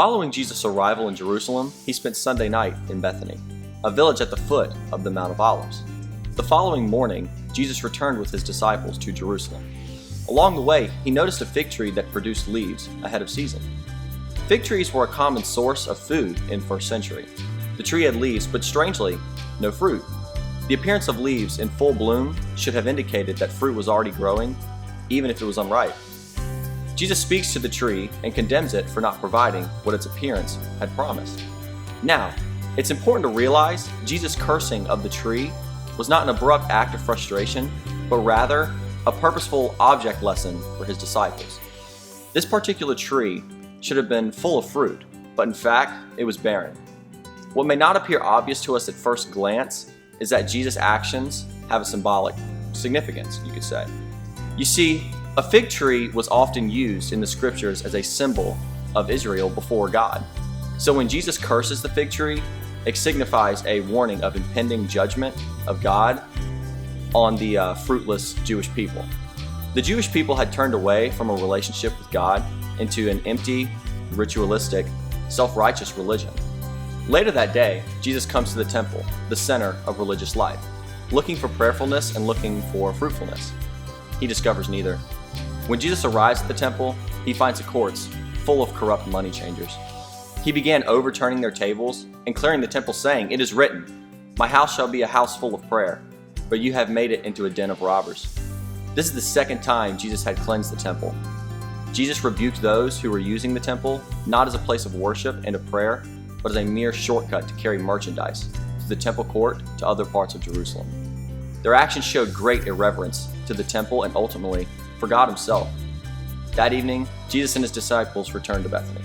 Following Jesus' arrival in Jerusalem, he spent Sunday night in Bethany, a village at the foot of the Mount of Olives. The following morning, Jesus returned with his disciples to Jerusalem. Along the way, he noticed a fig tree that produced leaves ahead of season. Fig trees were a common source of food in 1st century. The tree had leaves, but strangely, no fruit. The appearance of leaves in full bloom should have indicated that fruit was already growing, even if it was unripe. Jesus speaks to the tree and condemns it for not providing what its appearance had promised. Now, it's important to realize Jesus' cursing of the tree was not an abrupt act of frustration, but rather a purposeful object lesson for his disciples. This particular tree should have been full of fruit, but in fact, it was barren. What may not appear obvious to us at first glance is that Jesus' actions have a symbolic significance, you could say. You see, a fig tree was often used in the scriptures as a symbol of Israel before God. So when Jesus curses the fig tree, it signifies a warning of impending judgment of God on the fruitless Jewish people. The Jewish people had turned away from a relationship with God into an empty, ritualistic, self-righteous religion. Later that day, Jesus comes to the temple, the center of religious life, looking for prayerfulness and looking for fruitfulness. He discovers neither. When Jesus arrives at the temple, he finds the courts full of corrupt money changers. He began overturning their tables and clearing the temple, saying, "It is written, 'My house shall be a house full of prayer,' but you have made it into a den of robbers." This is the second time Jesus had cleansed the temple. Jesus rebuked those who were using the temple not as a place of worship and of prayer, but as a mere shortcut to carry merchandise through the temple court to other parts of Jerusalem. Their actions showed great irreverence to the temple and ultimately for God himself. That evening, Jesus and his disciples returned to Bethany.